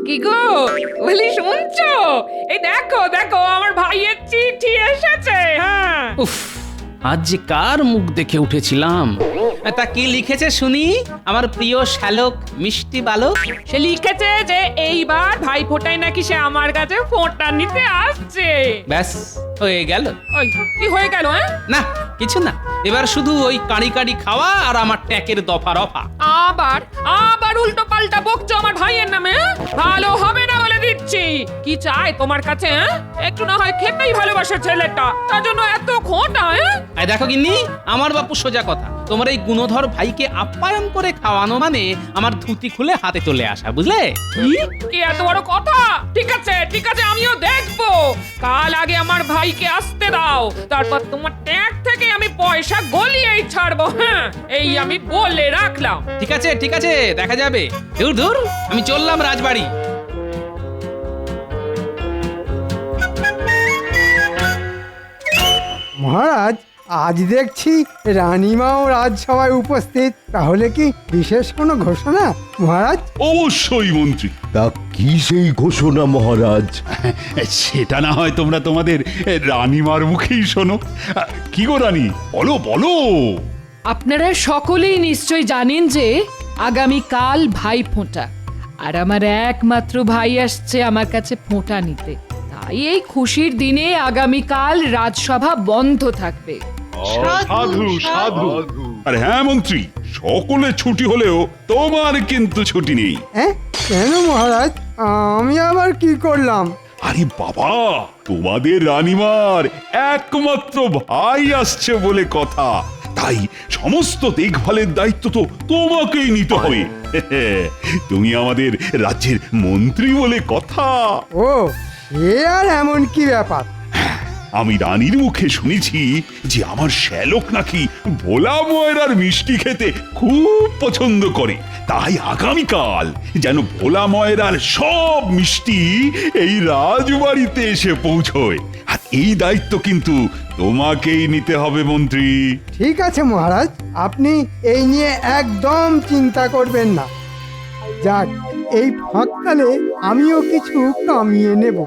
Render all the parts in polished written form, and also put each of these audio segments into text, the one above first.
কি গো বলি শুনছো? এই দেখো দেখো আমার ভাইয়ের চিঠি এসেছে। হ্যাঁ উফ, আজ যে কার মুখ দেখে উঠেছিলাম। তা কি লিখেছে শুনি আমার প্রিয় শ্যালক মিষ্টি বালক? সে লিখেছে যে এইবার ভাই ফোঁটায় নাকি সে আমার কাছে ফোঁটা নিতে আসছে। ব্যাস হয়ে গেল। ওই কি হয়ে গেল? হ্যাঁ না কিছু না, এবার শুধু ওই কাঁড়ি কাঁড়ি খাওয়া আর আমার ট্যাকের দফা রফা। আবার আবার উল্টো পাল্টা বকছো আমার ভাইয়ের নামে। হ্যাঁ? ভালো হবে না বলে দিচ্ছি। কি চাই তোমার কাছে? হ্যাঁ একটু না হয় খেতেই ভালোবাসে ছেলেটা, তার জন্য এত খোঁটা। আর দেখো গিন্নি, আমার বাপু সোজা কথা, তোমার এই গুণধর ভাইকে আপ্যায়ন করে খাওয়ানো মানে আমার ধুতি খুলে হাতে চলে আসা, বুঝলে? কি এত বড় কথা? ঠিক আছে ঠিক আছে, আমিও দেখবো। কাল আগে আমার ভাইকে আসতে দাও, তারপর তোমার ট্যাগ থেকে আমি পয়সা গলিয়েই ছাড়বো। হ্যাঁ এই আমি বলে রাখলাম। ঠিক আছে ঠিক আছে, দেখা যাবে। দূর দূর, আমি চললাম রাজবাড়ি। মহারাজ, আজ দেখছি রানীমাও রাজসভায় উপস্থিত, তাহলে কি বিশেষ কোনো ঘোষণা মহারাজ? অবশ্যই মন্ত্রী। তা কি সেই ঘোষণা মহারাজ? সেটা না হয় তোমরা তোমাদের রানীমার মুখেই শোনো। কি গো রানী, বলো বলো। আপনারা সকলেই নিশ্চয় জানেন যে আগামী কাল ভাই ফোঁটা, আর আমার একমাত্র ভাই আসছে আমার কাছে ফোঁটা নিতে। তাই এই খুশির দিনে আগামীকাল রাজসভা বন্ধ থাকবে। সাধু সাধু। আর হ্যাঁ মন্ত্রী, সকলে ছুটি হলেও তোমার কিন্তু ছুটি নেই। হ্যাঁ কেন মহারাজ, আমি আবার কি করলাম? আরে বাবা, তোমাদের রানীমার একমাত্র ভাই আসছে বলে কথা, তাই সমস্ত দেখভালের দায়িত্ব তো তোমাকেই নিতে হবে। তুমি আমাদের রাজ্যের মন্ত্রী বলে কথা। ও সে আর এমন কি ব্যাপার? আমি রানীর মুখে শুনেছি যে আমার শ্যালক নাকি ভোলা ময়রার মিষ্টি খেতে খুব পছন্দ করে, তাই আগামীকাল যেন ভোলা ময়রার সব মিষ্টি এই রাজবাড়িতে এসে পৌঁছয়। আর এই দায়িত্ব কিন্তু তোমাকেই নিতে হবে মন্ত্রী। ঠিক আছে মহারাজ, আপনি এই নিয়ে একদম চিন্তা করবেন না। যাক, এই ফাঁককালে আমিও কিছু কামিয়ে নেব।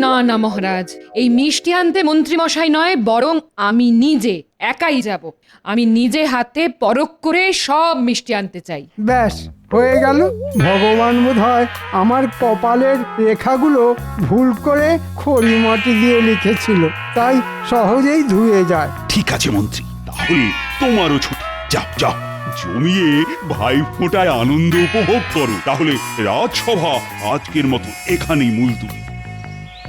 না না মহারাজ, এই মিষ্টি আনতে মন্ত্রী মশাই নয়, বরং আমি নিজে একাই যাব। আমি নিজে হাতে পরখ করে সব মিষ্টি আনতে চাই। ব্যাস হয়ে গেল। ভগবান বোধহয় আমার কপালের রেখাগুলো ভুল করে খড়ি মাটি দিয়ে লিখেছিল, তাই সহজেই ধুয়ে যায়। ঠিক আছে মন্ত্রী, তাহলে তোমারও ছুটি। যাও যাও, জমিয়ে ভাই ফোঁটায় আনন্দ উপভোগ করো। তাহলে রাজসভা আজকের মতো এখানেই মুলতুবি।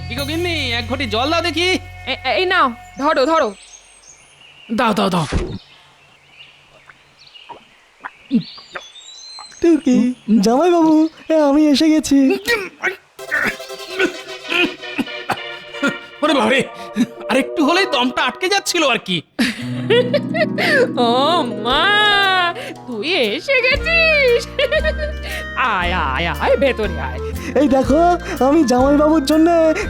কি গো গিন্নি, এক ঘটি জল দাও দেখি। এই নাও, ধরো ধরো। দাও দাও দাও। টুকি, জামাই বাবু, আমি এসে গেছি। ওরে বাবারে, আরেকটু হলেই দমটা আটকে যাচ্ছিল আর কি। ও মা, তুই এসে গেছিস? আয় আয় আয়, ভেতরে আয়। এই দেখো, আমি জামাই বাবুর জন্য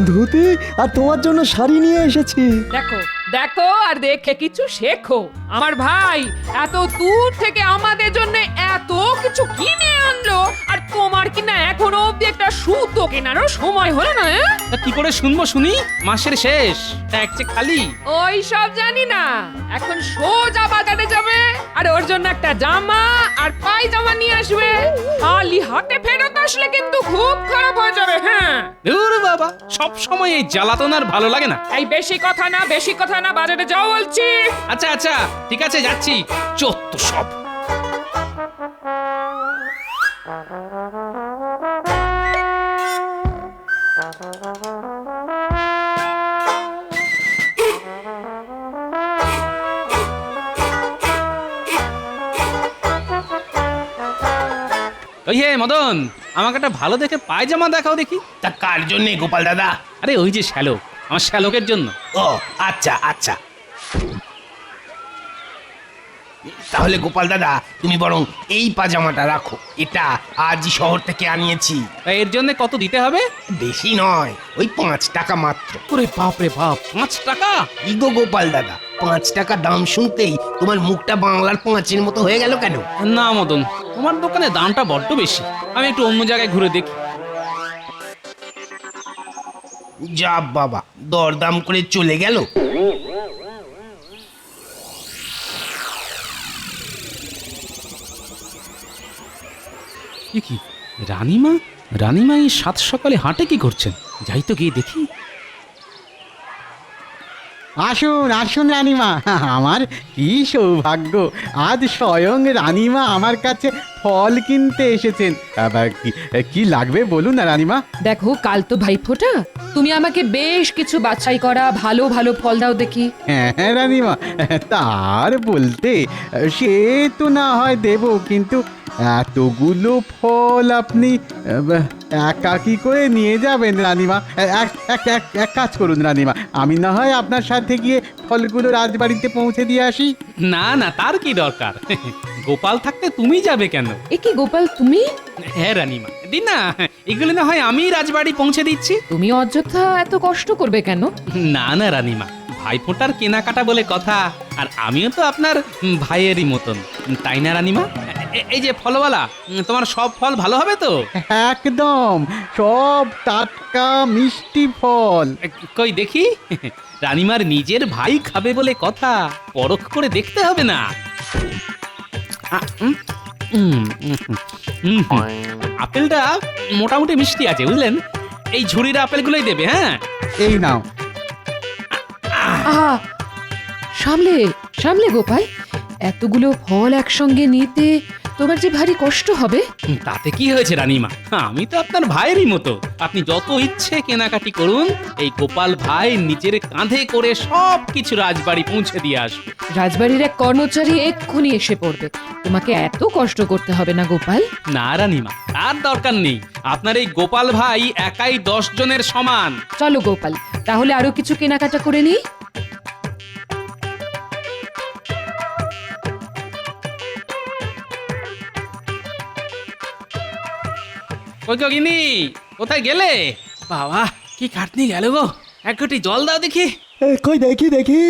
ধুতি আর তোমার জন্য শাড়ি নিয়ে এসেছি। দেখো দেখো আর দেখে কিছু শেখো। আমার ভাই এত দূর থেকে আমাদের জন্য এত কিছু কিনে আনলো, আর তোমার কিনা এখনো অব্দি একটা সুতো কেনারও সময় হলো না। তা কি করে শুনবো শুনি? মাসের শেষ, ট্যাগ যে খালি। ওই সব জানি না, এখন সোজা বাজারে যাবে আর ওর জন্য একটা জামা আর পায়জামা নিয়ে আসবে। খালি হাতে ফেরত আসলে কিন্তু খুব খারাপ হয়ে যাবে। হ্যাঁ ধুর বাবা, সব সময় এই জ্বালাতন আর ভালো লাগে না। এই বেশি কথা না, বেশি কথা না, বাজারে যাও বলছি। আচ্ছা আচ্ছা ঠিক আছে, যাচ্ছি। চত্ব সব। ওই হে মদন, আমাকে একটা ভালো দেখে পায়জামা দেখাও দেখি। তা কার জন্যে গোপাল দাদা? আরে ওই যে শ্যালক, আমার শ্যালকের জন্য। ও আচ্ছা আচ্ছা, তাহলে গোপাল দাদা তুমি বরং এই পাজামাটা রাখো, এটা আজই শহর থেকে আনিয়েছি। তা এর জন্য কত দিতে হবে? বেশি নয়, ওই 5 টাকা মাত্র। ওরে বাপ রে বাপ, 5 টাকা? ইগো গোপাল দাদা, 5 টাকা দাম শুনতেই তোমার মুখটা বাংলার 5-এর মতো হয়ে গেল কেন? না মদন, তোমার দোকানে দামটা বড্ড বেশি। আমি একটু অন্য জায়গায় ঘুরে দেখি। যা বাবা, দরদাম করে চলে গেল। এ কি রানীমা? রানীমা এই সাত সকালে হাঁটে কি করছেন? যাই তো গিয়ে দেখি। আসুন আসুন রানীমা, আমার কি সৌভাগ্য, আজ স্বয়ং রানীমা আমার কাছে ফল কিনতে এসেছেন। আবার কি লাগবে বলুন না রানীমা। দেখো, কাল তো ভাইফোঁটা, তুমি আমাকে বেশ কিছু বাছাই করা ভালো ভালো ফল দাও দেখি। হ্যাঁ হ্যাঁ রানীমা, তার বলতে সে তো না হয় দেব, কিন্তু এতগুলো ফল আপনি একাকি করে নিয়ে যাবেন রানীমা? এক কাজ করুন রানীমা, আমি না হয় আপনার সাথে গিয়ে ফলগুলো রাজবাড়িতে পৌঁছে দিয়ে আসি। না না, তার কি দরকার? গোপাল থাকতে তুমি যাবে কেন? এ কি গোপাল, তুমি? হ্যাঁ রানীমা, দিন না, এগুলো না হয় আমি রাজবাড়ি পৌঁছে দিচ্ছি। তুমি অযথা এত কষ্ট করবে কেন? না না রানীমা, ভাইফোঁটার কেনাকাটা বলে কথা, আর আমিও তো আপনার ভাইয়েরই মতন, তাই না রানীমা? এই যে ফলওয়ালা, তোমার সব ফল ভালো হবে তো? একদম সব টাটকা মিষ্টি ফল। কই দেখি, রানীমার নিজের ভাই খাবে বলে কথা, পরখ করে দেখতে হবে না? আপেলটা মোটামুটি মিষ্টি আছে বুঝলেন। এই ঝুড়ির আপেলগুলোই দেবে। হ্যাঁ, এই নাও। আহা, সামলে সামলে গোপাল, এতগুলো ফল একসঙ্গে নিতে তোমার যে ভারী কষ্ট হবে। তাতে কি হয়েছে রানীমা, আমি তো আপনার ভাইয়েরই মতো, আপনি যত ইচ্ছে কেনাকাটি করুন, এই গোপাল ভাই নিজের কাঁধে করে সব কিছু রাজবাড়ি পৌঁছে দিয়ে আসবে। রাজবাড়ির এক কর্মচারী এক্ষুনি এসে পড়বে, তোমাকে এত কষ্ট করতে হবে না গোপাল। না রানীমা, তার দরকার নেই, আপনার এই গোপাল ভাই একাই 10 জনের সমান। চলো গোপাল, তাহলে আরো কিছু কেনাকাটা করে নিই। কই গো গিন্নি, কোথায় গেলে? বাবা, কি খাটনি গেল গো, এক ঘটি জল দাও দেখি। কই দেখি দেখি,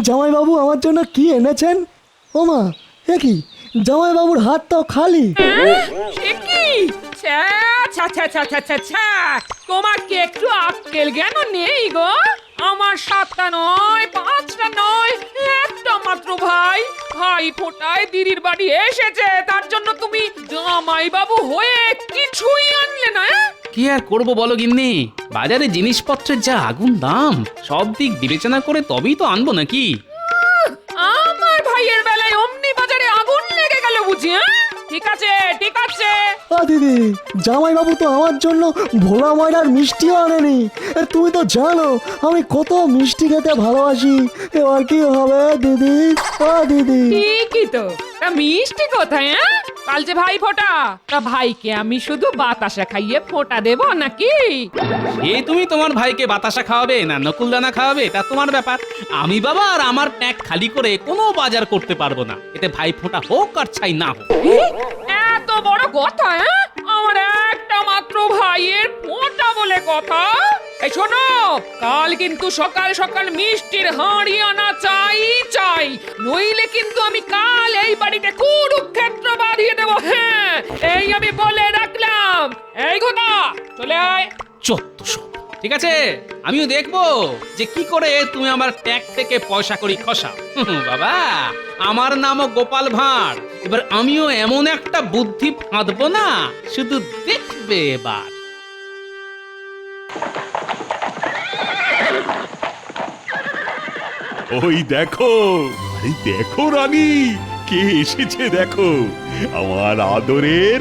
জামাইবাবু আমার জন্য কি এনেছেন? ও মা, এ কি, জামাইবাবুর হাত তো খালি। সে কি? ছ্যা, ছ্যা, ছ্যা, ছ্যা, ছ্যা, ছ্যা, ছ্যা। তোমার কি একটু আক্কেল জ্ঞান নেই গো? আমার 7টা নয়, 5টা নয়, একটা মাত্র ভাই, ভাই ফোটায় দিদির বাড়ি এসেছে, তার জন্য তুমি জামাই বাবু হয়ে কিছুই আনলে না? কি আর করবো বলো গিন্নি, বাজারে জিনিসপত্রের যা আগুন দাম, সব দিক বিবেচনা করে তবেই তো আনবো নাকি। আমার ভাইয়ের বেলায় অমনি বাজারে আগুন লেগে গেল বুঝি? ঠিক আছে ঠিক আছে। দিদি, জামাইবাবু তো আমার জন্য ভোলা ময়দার মিষ্টিও আনেনি। তুমি তো জানো আমি কত মিষ্টি খেতে ভালোবাসি। এবার কি হবে দিদি? দিদি, ঠিকই তো, তা মিষ্টি কোথায়? কাল যে ভাই ফোটা, তা ভাইকে আমি শুধু বাতাসা খাইয়ে ফোটা দেব নাকি? এই তুমি তোমার ভাইকে বাতাসা খাওয়াবে না নকুলদানা খাওয়াবে, তা তোমার ব্যাপার। আমি বাবা আর আমার প্যাক খালি করে কোনো বাজার করতে পারবো না, এতে ভাই ফোঁটা হোক আর ছাই না হোক। এত বড় কথা? আমার একটা মাত্র ভাইয়ের ফোঁটা বলে কথা। এই শোনো, কাল কিন্তু সকাল সকাল মিষ্টির হাঁড়ি আনা চাই চাই, নইলে কিন্তু আমি কাল এই বাড়িতে কুরুক্ষেত্র বাঁধিয়ে দেবো। হ্যাঁ, এই আমি বলে রাখলাম। এই কথা, চলে আয়। চত্বসব। ঠিক আছে, আমিও দেখবো যে কি করে তুমি আমার ট্যাগ থেকে পয়সা করি খসা। বাবা, আমার নামও গোপাল ভাঁড়, এবার আমিও এমন একটা বুদ্ধি ফাঁদবো না, শুধু দেখবে এবার। ওই দেখো, আরে দেখো রানী, কে এসেছে দেখো, আমার আদরের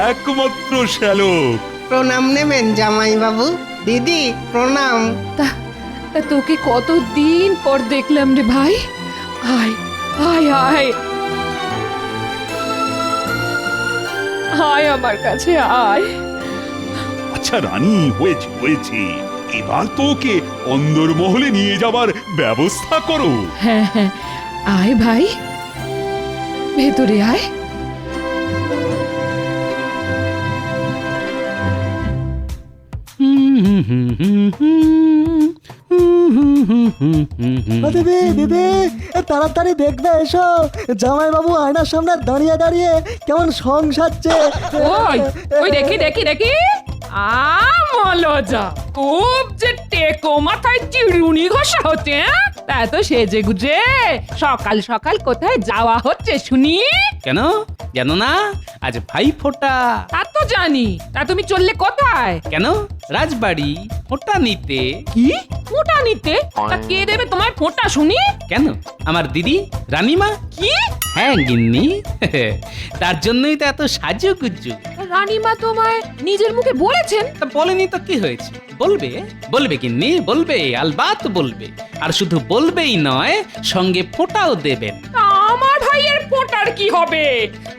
একমাত্র শ্যালক। প্রণাম নেবেন জামাই বাবু। দিদি প্রণাম। তা তা তোকে কতদিন পর দেখলাম রে ভাই। আয় আয় আয় আয় আমার কাছে আয়। আচ্ছা রানী, হয়েছে হয়েছে, এবার তো ওকে অন্দরমহলে নিয়ে যাবার ব্যবস্থা করো। হ্যাঁ হ্যাঁ, আয় ভাই, ভেতরে আয়। দিদি দিদি, তাড়াতাড়ি দেখবে এসো, জামাইবাবু আয়নার সামনে দাঁড়িয়ে দাঁড়িয়ে কেমন সং সাজছে। ওই ওই দেখি দেখি দেখি, মলজা খুব যে টেকো মাথায় চিরুনি ঘষা হচ্ছে, হ্যাঁ? তা তো সেজে গুজে সকাল সকাল কোথায় যাওয়া হচ্ছে শুনি? কেন জানো না আজ ভাই ফোঁটা। তা তো জানি, তা তুমি চললে কোথায়? কেন রাজবাড়ি ফোঁটা নিতে। কি ফোঁটা নিতে? তা কে দেবে তোমার ফোঁটা শুনি? কেন আমার দিদি রানীমা। কি হ্যাঁ গিন্নি, তার জন্যই তো এত সাজুগুজু। রানীমা তোমায় নিজের মুখে বলেছেন? তা বলেনি তো কি হয়েছে, বলবে বলবে গিন্নি, বলবে আলবাত বলবে। আর শুধু বলবেই নয়, সঙ্গে ফোঁটাও দেবেন। তা আমার ভাইয়ের ফোঁটার কি হবে?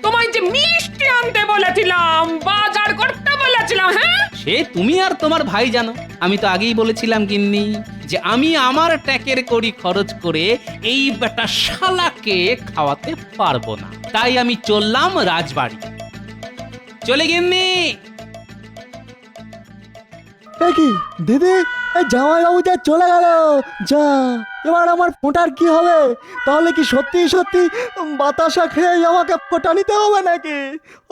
তোমায় যে মিষ্টি আনতে বলেছিলাম, বাজার করতে বলেছিলাম, হ্যাঁ? সে তুমি আর তোমার ভাই জানো। আমি তো আগেই বলেছিলাম গিন্নি যে আমি আমার ট্যাকের কড়ি খরচ করে এই বেটা শালাকে খাওয়াতে পারবো না, তাই আমি চললাম রাজবাড়ি। চলে গিন্নি। এ কি দিদি, এই জামাইবাবু যা চলে গেল, যা এবার আমার ফোঁটার কি হবে? তাহলে কি সত্যি সত্যি বাতাসা খেয়ে আমাকে ফোঁটা নিতে হবে নাকি?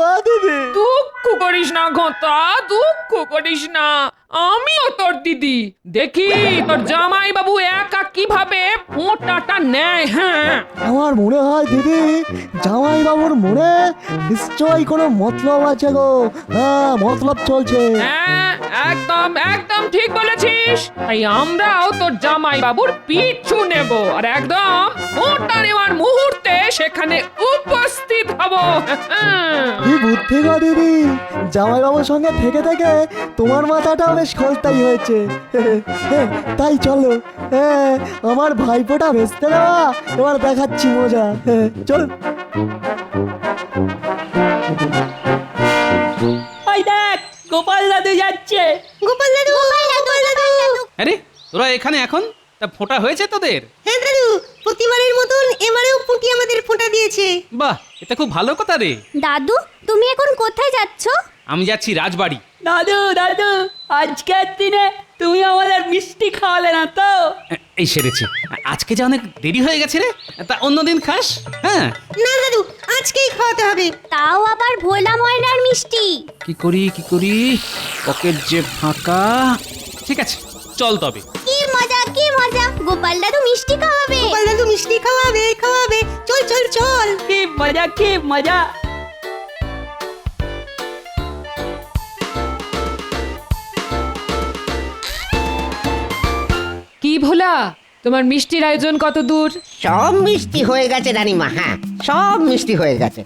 ও দিদি, দুঃখ করিস না ঘটা, দুঃখ করিস না, আমিও তোর দিদি। দেখি তোর জামাই বাবু একা কিভাবে ফোঁটাটা নেয়। হ্যাঁ, আমার মনে হয় দিদি, জামাইবাবুর মনে নিশ্চয়ই কোনো মতলব আছে গো। হ্যাঁ, মতলব চলছে। হ্যাঁ, একদম একদম ঠিক বলেছিস। তাই আমরাও তোর জামাই বাবুর পিছু নেব, আর একদম ফোঁটা নেওয়ার মুহূর্তে সেখানে উপস্থিত হব। কি বুদ্ধি গো দিদি, জামাইবাবুর সঙ্গে থেকে থেকে তোমার মাথাটাও বেশ খোলতাই হয়েছে। তাই চলো, হ্যাঁ, আমার ভাইপোটা ভেস্তে দেওয়া এবার দেখাচ্ছি মজা। চল। ওই দেখ, গোপাল দাদু যাচ্ছে। গোপাল দাদু, গোপাল দাদু। আরে তোরা এখানে এখন? তা ফোঁটা হয়েছে তোদের? হ্যাঁ দাদু, প্রতিবারের মতন এবারেও পুঁটি আমাদের ফোঁটা দিয়েছে। বাহ, এটা খুব ভালো কথা রে। দাদু, তুমি এখন কোথায় যাচ্ছ? আমি যাচ্ছি রাজবাড়ি। দাদু দাদু, আজকের দিনে তুমি আমাদের মিষ্টি খাওয়ালে না তো? এই সেরেছে, আজকে যা অনেক দেরি হয়ে গেছে রে। তা অন্যদিন খাস। হ্যাঁ, না দাদু, আজকেই খাওয়াতে হবে। তাও আবার ভোলা ময়নার মিষ্টি। কি করি পকেট যে ফাঁকা। ঠিক আছে চল তবে। কি মজা, কি মজা, গোপাল দাদু মিষ্টি খাওয়াবে। গোপাল দাদু মিষ্টি খাওয়াবে, খাওয়াবে। চল চল চল। কি মজা, কি মজা। কি ভোলা, তোমার মিষ্টির আয়োজন কত দূর? সব মিষ্টি হয়ে গেছে রানীমা। হ্যাঁ, সব মিষ্টি হয়ে গেছে।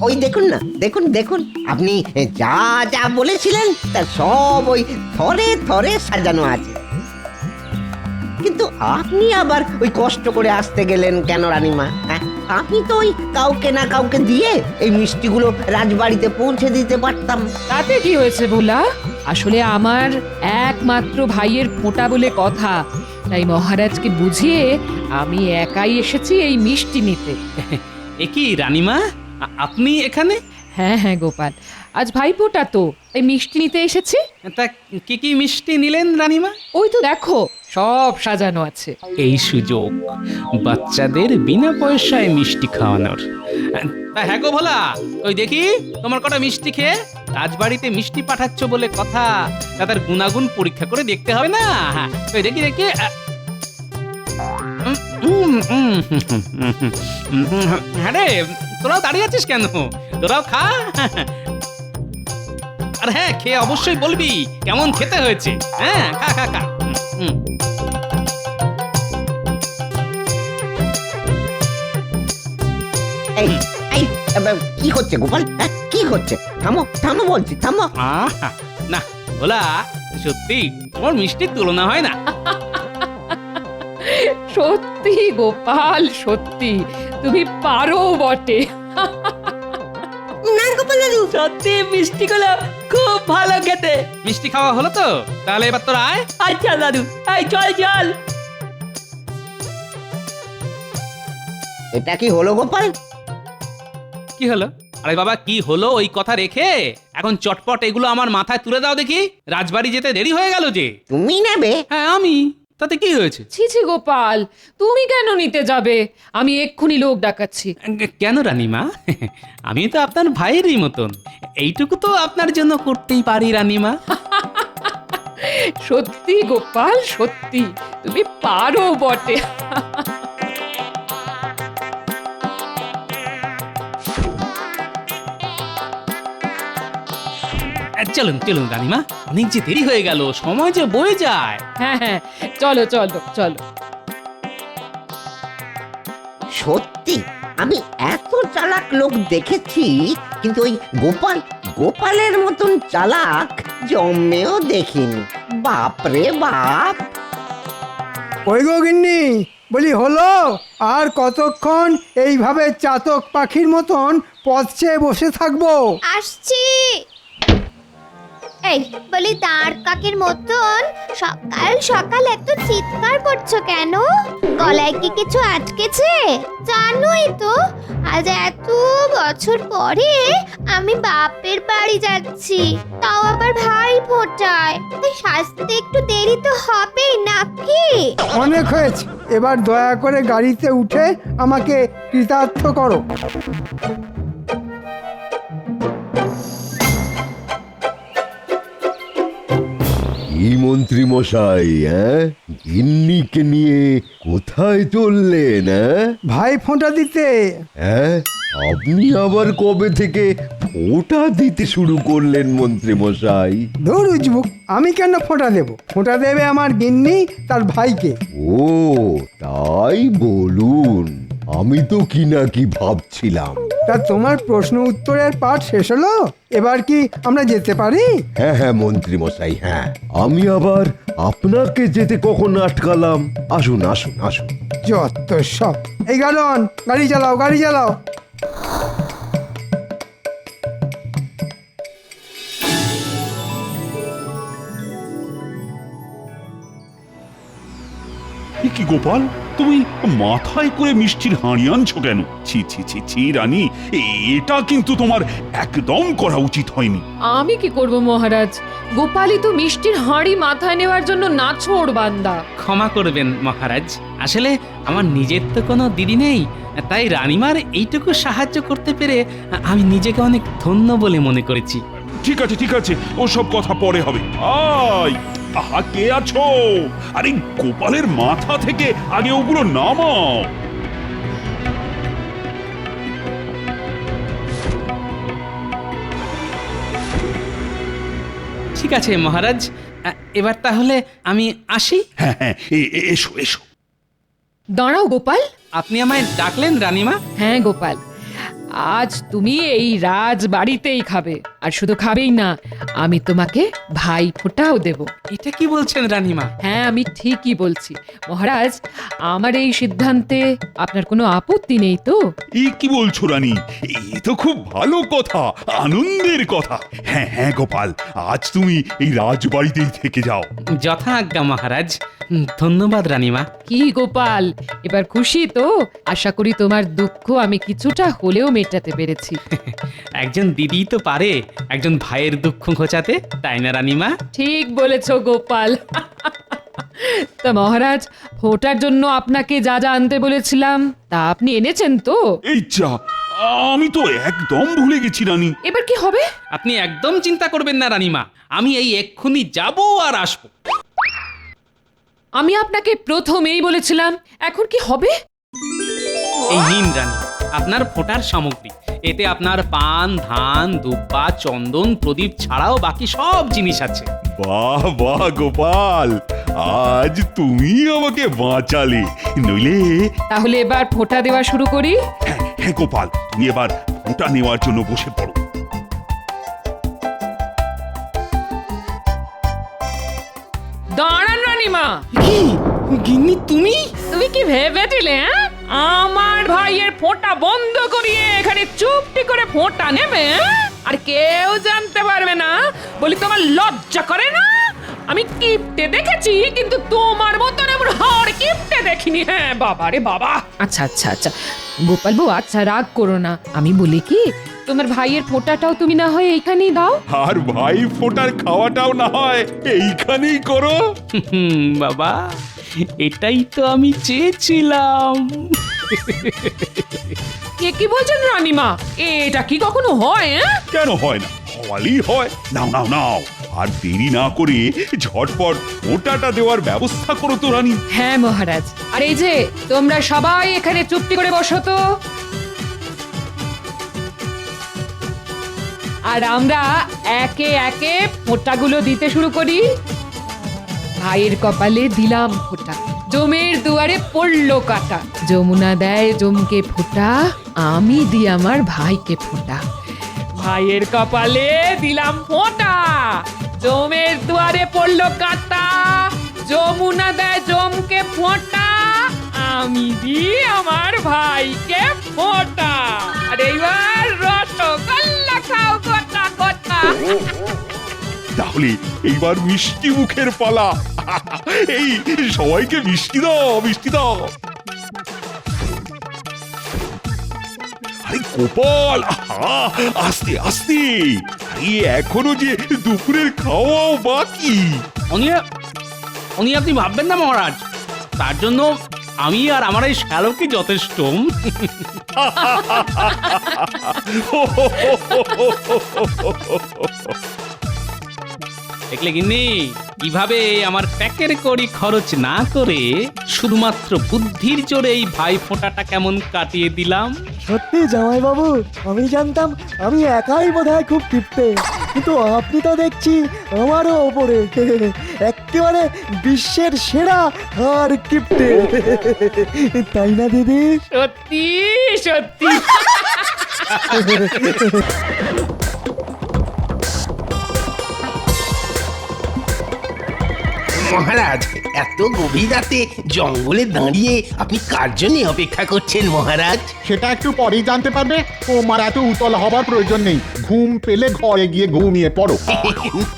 ওই দেখুন না, দেখুন দেখুন, আপনি যা যা বলেছিলেন তা সব ওই থরে থরে সাজানো আছে। কিন্তু আপনি আবার ওই কষ্ট করে আসতে গেলেন কেন রানীমা? হ্যাঁ, আপনি তো ওই কাউকে না কাউকে দিয়ে এই মিষ্টিগুলো রাজবাড়িতে পৌঁছে দিতে পারতাম। তাতে কি হয়েছে ভোলা? আসলে আমার একমাত্র ভাইয়ের ফোঁটা বলে কথা, তাই মহারাজকে বুঝিয়ে আমি একাই এসেছি এই মিষ্টি নিতে। এ কি রানীমা, আপনি এখানে? হ্যাঁ হ্যাঁ গোপাল, আজ ভাইফোঁটা তো, তাই মিষ্টি নিতে এসেছি। তা কি কি মিষ্টি নিলেন রানীমা? ওই তো দেখো, সব সাজানো আছে। এই সুযোগ বাচ্চাদের বিনা পয়সায় মিষ্টি খাওয়ানোর। তা হ্যাঁ গো ভোলা, ওই দেখি তোমার কটা মিষ্টি খেয়ে রাজবাড়িতে মিষ্টি পাঠাচ্ছ বলে কথা, তা তার গুণাগুণ পরীক্ষা করে দেখতে হবে না? ওই দেখি দেখি। হ্যাঁ রে, তোরাও দাঁড়িয়ে আছিস কেন? তোরাও খা। আর হ্যাঁ, খেয়ে অবশ্যই বলবি কেমন খেতে হয়েছে। হ্যাঁ, খা খা খা। এই এই কি হচ্ছে গোপাল? কি হচ্ছে? থামো থামো বলছি, থামো। না ভোলা, সত্যি তোমার মিষ্টির তুলনা হয় না। সত্যি গোপাল, সত্যি তুমি পারো বটে। না গোপাল দাদু, সত্যি মিষ্টিগুলো খুব ভালো খেতে। মিষ্টি খাওয়া হলো তো? তাহলে এবার তোরা আয়। আচ্ছা দাদু, এই চল চল। এটা কি হলো গোপাল? কি হলো? আরে বাবা, কি হলো ওই কথা রেখে এখন চটপট এগুলো আমার মাথায় তুলে দাও দেখি। রাজবাড়ি যেতে দেরি হয়ে গেল যে। তুমি নেবে? হ্যাঁ আমি। তাতে কি হয়েছে? ছি ছি গোপাল, তুমি কেন নিতে যাবে? আমি এক্ষুনি লোক ডাকাচ্ছি। কেন রানীমা? আমি তো আপনার ভাইয়েরই মতন, এইটুকু তো আপনার জন্য করতেই পারি রানীমা। সত্যি গোপাল, সত্যি তুমি পারো বটে। চলুন চলুন রানীমা, অনেক যে দেরি হয়ে গেল, সময় যে বয়ে যায়। হ্যাঁ হ্যাঁ, চলো চলো চলো। সত্যি আমি এত চালাক লোক দেখেছি, কিন্তু ওই গোপালের মতন চালাক জন্মেও দেখিনি। বাপরে বাপ। ওই গো গিন্নি, বলি হলো? আর কতক্ষণ এইভাবে চাতক পাখির মতন পথ চেয়ে বসে থাকবো? আসছি। এই বলি, দাঁড় কাকের মতন সকাল সকাল এত চিৎকার করছো কেন? গলায় কি কিছু আটকেছে? জানোই তো আজ এত বছর পরে আমি বাপের বাড়ি যাচ্ছি, তাও আবার ভাই ফোটায়। তাই সাজতে একটু দেরি তো হবেই নাকি? অনেক হয়েছে, এবার দয়া করে গাড়িতে উঠে আমাকে কৃতার্থ করো। কি মন্ত্রী মশাই, গিন্নিকে নিয়ে কোথায় চললেন? ভাই ফোঁটা দিতে। আপনি আবার কবে থেকে ফোঁটা দিতে শুরু করলেন মন্ত্রী মশাই? ধুর উজবুক, আমি কেন ফোঁটা দেব? ফোঁটা দেবে আমার গিন্নি তার ভাইকে। ও তাই বলুন, আমি তো কি না কি ভাবছিলাম। তা তোমার প্রশ্ন উত্তরের পাঠ শেষ হলো, এবার কি আমরা যেতে পারি? হ্যাঁ হ্যাঁ মন্ত্রী মশাই, হ্যাঁ। আমি আবার আপনাকে যেতে কখন আটকালাম? আসুন আসুন আসুন। যত সব। এই গালন, গাড়ি চালাও গাড়ি চালাও। এ কি গোপাল, তুমি মাথায় করে মিষ্টির হাঁড়ি আনছো কেন? ছি ছি ছি ছি রানী, এটা কিন্তু তোমার একদম করা উচিত হয়নি। আমি কি করব মহারাজ? গোপালই তো মিষ্টির হাঁড়ি মাথায় নেওয়ার জন্য নাছোড় বান্দা। ক্ষমা করবেন মহারাজ, আসলে আমার নিজের তো কোনো দিদি নেই, তাই রানীমার এইটুকু সাহায্য করতে পেরে আমি নিজেকে অনেক ধন্য বলে মনে করেছি। ঠিক আছে ঠিক আছে, ওসব কথা পরে হবে। আয়, আহা কে আছো? আরে গোপালের মাথা থেকে আগে ওগুলো নামাও। ঠিক আছে মহারাজ, এবার তাহলে আমি আসি। হ্যাঁ হ্যাঁ, এসো এসো। দাঁড়াও গোপাল। আপনি আমায় ডাকলেন রানীমা? হ্যাঁ গোপাল, আজ তুমি এই রাজ বাড়িতেই খাবে, আর শুধু খাবেই না, আমি তোমাকে ভাই ফোঁটাও দেব। এটা কি বলছেন রানীমা? হ্যাঁ আমি ঠিকই বলছি মহারাজ, আমার এই সিদ্ধান্তে আপনার কোনো আপত্তি নেই তো? কি বলছো রানী? এ তো খুব ভালো কথা, আনন্দের কথা। হ্যাঁ হ্যাঁ গোপাল, আজ তুমি এই রাজবাড়িতেই থেকে যাও। যথা আজ্ঞা মহারাজ। ধন্যবাদ রানীমা। কি গোপাল, এবার খুশি তো? আশা করি তোমার দুঃখ আমি কিছুটা হলেও মেটাতে পেরেছি। একজন দিদি তো পারে একজন ভাইয়ের দুঃখ ঘোচাতে, তাই না রানীমা? ঠিক বলেছো গোপাল। তা মহারাজ, ফোঁটার জন্য আপনাকে যা যা আনতে বলেছিলাম তা আপনি এনেছেন তো? এই যা, আমি তো একদম ভুলে গেছি রানী। এবার কি হবে? আপনি একদম চিন্তা করবেন না রানীমা, আমি এই এক্ষুনি যাব আর আসবো। আমি আপনাকে প্রথমেই বলেছিলাম, এখন কি হবে? এই নিন রানী, আপনার ফোঁটার সামগ্রী। এতে আপনার পান, ধান, দুব্বা, চন্দন, প্রদীপ ছাড়াও বাকি সব জিনিস আছে। বাহ বাহ গোপাল, আজ তুমি আমাকে বাঁচালে, নইলে। তাহলে এবার ফোঁটা দেওয়া শুরু করি। হ্যাঁ হ্যাঁ গোপাল, তুমি এবার ফোঁটা নেওয়ার জন্য বসে পড়ো। দাঁড়ান রানীমা। গিন্নি তুমি? তুমি কি ভেবেছিলে আমার ভাইয়ের ফোঁটা বন্ধ করিয়ে এখানে চুপটি করে ফোঁটা নেবে? আর কেউ জানতে পারবে না? বলি তোমার লজ্জা করে না? আমি কিপটে দেখেছি, কিন্তু তোমার মতন এমন হাড় কিপটে দেখিনি। হ্যাঁ বাবা রে বাবা। আচ্ছা আচ্ছা আচ্ছা গোপাল বউ, আচ্ছা রাগ করো না, আমি বলি কি, তোমার ভাইয়ের ফোঁটাটাও তুমি না হয় এইখানেই দাও। আর ভাই ফোঁটার খাওয়াটাও না হয় এইখানেই করো। বাবা, এটাই তো আমি চেয়েছিলাম। কে কি বলছেন রানীমা? এটা কি কখনো হয়? কেন হয় না? খাওয়ালেই হয়। নাও নাও নাও, আর দেরি না করে ঝটপট ওটাটা দেওয়ার ব্যবস্থা করো তো রানী। হ্যাঁ মহারাজ। আর এই যে তোমরা সবাই এখানে চুপটি করে বসো তো। আর আমরা একে একে ফোঁটাগুলো দিতে শুরু করি। ভাইয়ের কপালে দিলাম ফোঁটা, জমের দুয়ারে পড়লো কাটা। যমুনা দেয় জমকে ফোঁটা, আমি দিই আমার ভাইকে ফোঁটা। ভাইয়ের কপালে দিলাম ফোঁটা, জমের দুয়ারে পড়লো কাটা। যমুনা দেয় জমকে ফোঁটা, আমি দিই আমার ভাইকে ফোঁটা। আর এইবার রসগোল্লা খাও গোটা গোটা। তাহলে এইবার মিষ্টি মুখের পালা। এই সবাইকে মিষ্টি দাও, মিষ্টি দাও। আরে গোপাল, আহা, আস্তে আস্তে, আরে এখনো যে দুপুরের খাওয়াও বাকি। উনি আপনি ভাববেন না মহারাজ, তার জন্য আমি আর আমার এই শ্যালকই যথেষ্ট। দেখলে গিন্নি, কিভাবে আমার প্যাকের কড়ি খরচ না করে শুধুমাত্র বুদ্ধির জোরে এই ভাই ফোঁটাটা কেমন কাটিয়ে দিলাম। সত্যি জামাইবাবু, আমি জানতাম আমি একাই বোধহয় খুব কিপ্টে, কিন্তু আপনি তো দেখছি আমারও ওপরে। একেবারে বিশ্বের সেরা আর কিপ্টে, তাই না দিদি? সত্যি সত্যি। মহারাজ, এত গভীর রাতে জঙ্গলে দাঁড়িয়ে আপনি কার জন্য অপেক্ষা করছেন মহারাজ? সেটা একটু পরেই জানতে পারবে। তোমার এত উতল হবার প্রয়োজন নেই, ঘুম পেলে ঘরে গিয়ে ঘুমিয়ে পড়ো।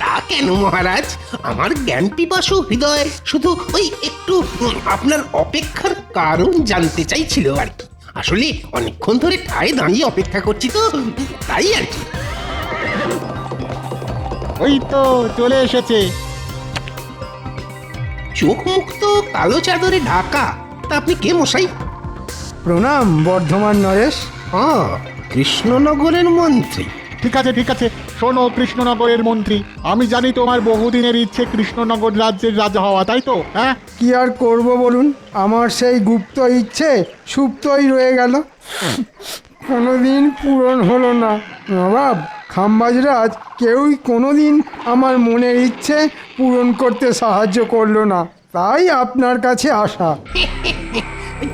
তা কেন মহারাজ? আমার জ্ঞান পিপাসু হৃদয় শুধু ওই একটু আপনার অপেক্ষার কারণ জানতে চাইছিল আর কি। আসলে অনেকক্ষণ ধরে ঠায় দাঁড়িয়ে অপেক্ষা করছি তো, তাই আর কি। ওই তো চলে এসেছে। চোখ মুখ তো কালো চাদরে ঢাকা, তা আপনি কে মশাই? প্রণাম বর্ধমান নরেশ। কৃষ্ণনগরের মন্ত্রী? ঠিক আছে ঠিক আছে, শোনো কৃষ্ণনগরের মন্ত্রী, আমি জানি তোমার বহুদিনের ইচ্ছে কৃষ্ণনগর রাজ্যের রাজা হওয়া, তাই তো? হ্যাঁ, কি আর করব বলুন, আমার সেই গুপ্ত ইচ্ছে সুপ্তই রয়ে গেল, কোনোদিন পূরণ হলো না। নবাব খাম্বাজরাজ কেউই কোনোদিন আমার মনের ইচ্ছে পূরণ করতে সাহায্য করলো না, তাই আপনার কাছে আসা।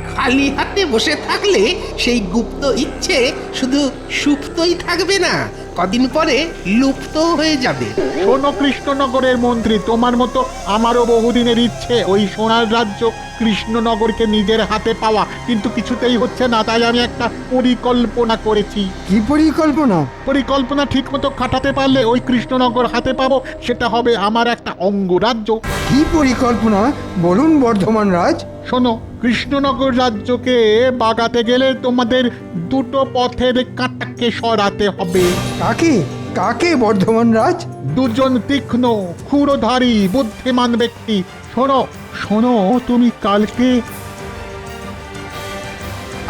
খালি হাতে বসে থাকলে সেই গুপ্ত ইচ্ছে শুধু সুপ্তই থাকবে না, কদিন পরে লুপ্ত হয়ে যাবে। শোনো কৃষ্ণনগরের মন্ত্রী, তোমার মতো আমারও বহুদিনের ইচ্ছে ওই সোনার রাজ্য কৃষ্ণনগরকে নিজের হাতে পাওয়া, কিন্তু কিছুতেই হচ্ছে না। তাই আমি একটা পরিকল্পনা করেছি। কি পরিকল্পনা? পরিকল্পনা ঠিক মতো খাটাতে পারলে ওই কৃষ্ণনগর হাতে পাবো, সেটা হবে আমার একটা অঙ্গরাজ্য। কি পরিকল্পনা বলুন বর্ধমান রাজ। শোনো, কৃষ্ণনগর রাজ্যকে বাগাতে গেলে তোমাদের দুটো পথের কাঁটাকে সরাতে হবে। কাকে কাকে বর্ধমান রাজ? দুজন তীক্ষ্ণ ক্ষুরধারী বুদ্ধিমান ব্যক্তি। শোনো শোনো, তুমি কালকে।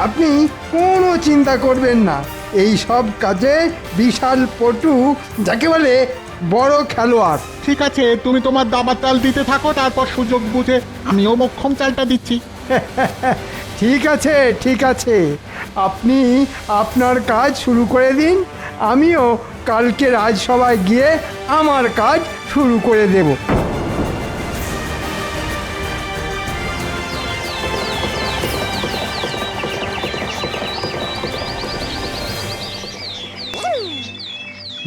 আপনি কোনো চিন্তা করবেন না, এই সব কাজে বিশাল পটু, যাকে বলে বড় খেলোয়াড়। ঠিক আছে, তুমি তোমার দাবার চাল দিতে থাকো, তারপর সুযোগ বুঝে আমিও মোক্ষম চালটা দিচ্ছি। ঠিক আছে ঠিক আছে, আপনি আপনার কাজ শুরু করে দিন, আমিও কালকে রাজসভায় গিয়ে আমার কাজ শুরু করে দেব।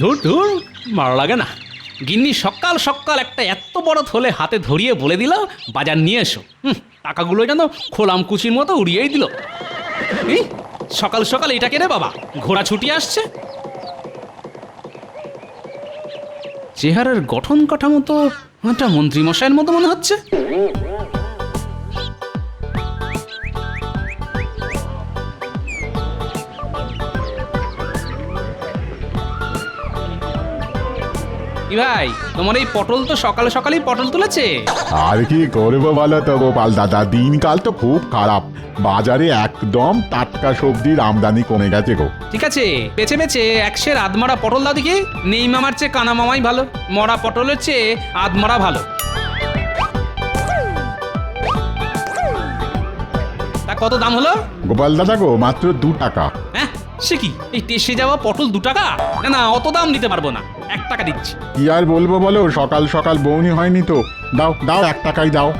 ধুর ধুর, ভালো লাগে না। গিন্নি সকাল সকাল একটা এত বড় থলে হাতে ধরিয়ে বলে দিল বাজার নিয়ে এসো। টাকাগুলো যেন খোলাম কুচির মতো উড়িয়েই দিল। এই সকাল সকাল এটা কে রে বাবা, ঘোড়া ছুটি আসছে? চেহারার গঠন কাঠামো তো একটা মন্ত্রী মশাইয়ের মতো মনে হচ্ছে। কি ভাই, তোমার এই পটল তো সকাল সকালই পটল তুলেছে। আর কি করবো বলো তো গোপাল দাদা, দিনকাল তো খুব খারাপ। বাজারে একদম টাটকা সবজির আমদানি কমে গেছে গো। ঠিক আছে, বেছে বেছে একশের আধমরা পটল দাও দেখি। নেই মামার চেয়ে কানা মামাই ভালো, মরা পটলের চেয়ে আধমরা ভালো। তা কত দাম হলো? গোপাল দাদা গো, মাত্র 2 টাকা। হ্যাঁ, সে কি, এই টেসে যাওয়া পটল 2 টাকা? না না, অত দাম দিতে পারবো না, 1 টাকা দিচ্ছি। কি আর বলবো বলো, সকাল সকাল বউনি হয়নি তো। দাও দাও, 1 টাকাই দাও।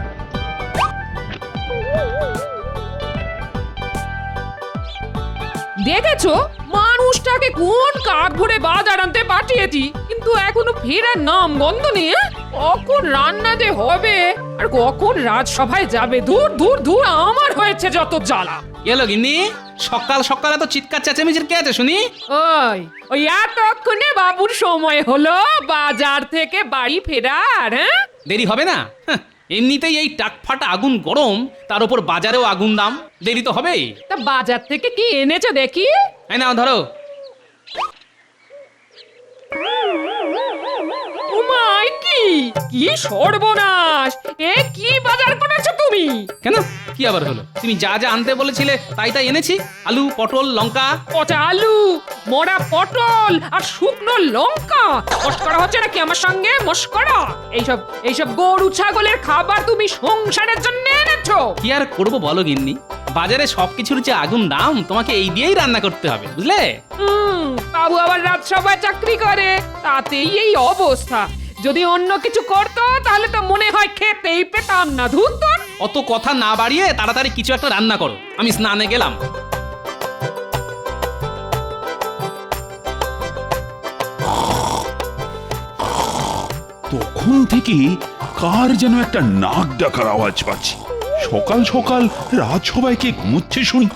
দেখেছো মানুষটাকে কোন কাক ভরে বাজার আনতে পাঠিয়েছি, কিন্তু এখনো ফেরার নাম গন্ধ নেই। কখন রান্না যে হবে আর কখন রাজসভায় যাবে, দূর দূর দূর, আমার হয়েছে যত জ্বালা। এলো গিন্নি, সকাল সকাল এত চিৎকার চেঁচামেচির কে আছে শুনি? ওই এতক্ষণে বাবুর সময় হলো বাজার থেকে বাড়ি ফেরার। হ্যাঁ, দেরি হবে না? হাহ, এমনিতেই এই টাকফাটা আগুন গরম, তার উপর বাজারেও আগুন দাম, দেরি তো হবেই। তা বাজার থেকে কি এনেছে দেখি? এই নাও ধরো। উমাই, কি কি সর্বনাশ! এ কি বাজার করেছো তুমি? কেন, কি আবার হলো? তুমি যা যা আনতে বলেছিলে তাই তাই এনেছি। আলু, পটল, লঙ্কা। পচা আলু, মোড়া পটল আর শুকনো লঙ্কা। মস্করা হচ্ছে নাকি আমার সঙ্গে? মস্করা? এইসব গরু ছাগলের খাবার তুমি সংসারের জন্য এনেছো? কি আর করবো বলো গিন্নি, বাজারে সবকিছুর যে আগুন দাম, তোমাকে এই দিয়েই রান্না করতে হবে, বুঝলে? বাবু আবার রাজসভায় চাকরি করে, তাতেই এই অবস্থা। যদি অন্য কিছু করতো তাহলে তো মনে হয় খেতেই পেতাম না। ধুর তোর। অত কথা না বাড়িয়ে তাড়াতাড়ি কিছু একটা রান্না করো, আমি স্নানে গেলাম। তখন থেকে কার যেন একটা নাক ডাকার আওয়াজ পাচ্ছি। সকাল সকাল রাজসভায় কে ঘুমোচ্ছে শুনি।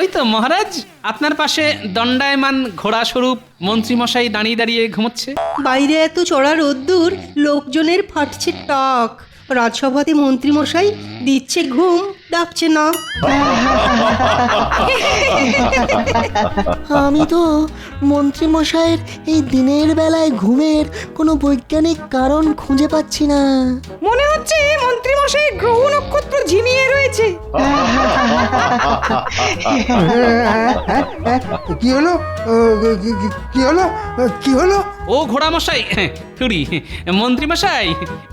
ওই তো মহারাজ, আপনার পাশে দণ্ডায়মান ঘোড়া স্বরূপ মন্ত্রীমশাই দাঁড়িয়ে দাঁড়িয়ে ঘুমোচ্ছে। বাইরে এত চড়া রোদ্দুর, লোকজনের ফাটছে টাক। রাজসভাতে মন্ত্রীমশাই দিচ্ছে ঘুম, ডাকছে না। আমি তো মন্ত্রী মশাইয়ের এই দিনের বেলায় ঘুমের কোনো বৈজ্ঞানিক কারণ খুঁজে পাচ্ছি না। মনে হচ্ছে মন্ত্রীমশাই গ্রহ নক্ষত্র ঝিমিয়ে রয়েছে। কি হলো? কি হলো? কি হলো? ও ঘোড়া মশাই, থুড়ি মন্ত্রী মশাই,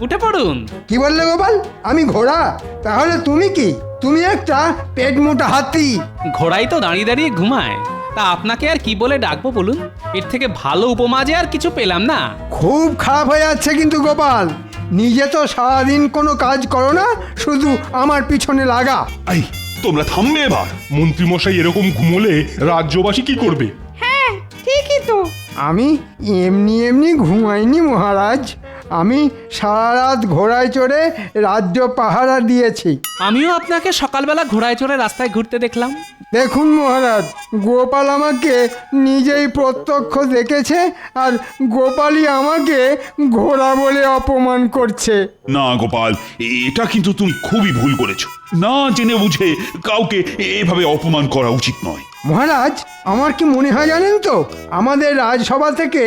উঠে পড়ুন। কি বললে গোপাল? আমি ঘোড়া? তাহলে তুমি কি? তুমি একটা পেট মোটা হাতি। ঘোড়াই তো দাঁড়িয়ে দাঁড়িয়ে ঘুমায়, তা আপনাকে আর কি বলে ডাকবো বলুন? এর থেকে ভালো উপমা যে আর কিছু পেলাম না। খুব খারাপ হয়ে যাচ্ছে কিন্তু গোপাল, নিজে তো সারাদিন কোনো কাজ করো না, শুধু আমার পিছনে লাগা। এই, তোমরা থামবে এবার। মন্ত্রীমশাই এরকম ঘুমোলে রাজ্যবাসী কি করবে? হ্যাঁ, ঠিকই তো। আমি এমনি এমনি ঘুমাইনি মহারাজ, আমি সারা রাত ঘোড়ায় চড়ে রাজ্য পাহারা দিয়েছি। আমিও আপনাকে সকালবেলা ঘোড়ায় চড়ে রাস্তায় ঘুরতে দেখলাম। দেখুন মহারাজ, গোপাল আমাকে নিজেই প্রত্যক্ষ দেখেছে, আর গোপালই আমাকে ঘোড়া বলে অপমান করছে। না গোপাল, এটা কিন্তু তুমি খুবই ভুল করেছো। না জেনে বুঝে কাউকে এভাবে অপমান করা উচিত নয়। মহারাজ, আমার কি মনে হয় জানেন তো, আমাদের রাজসভা থেকে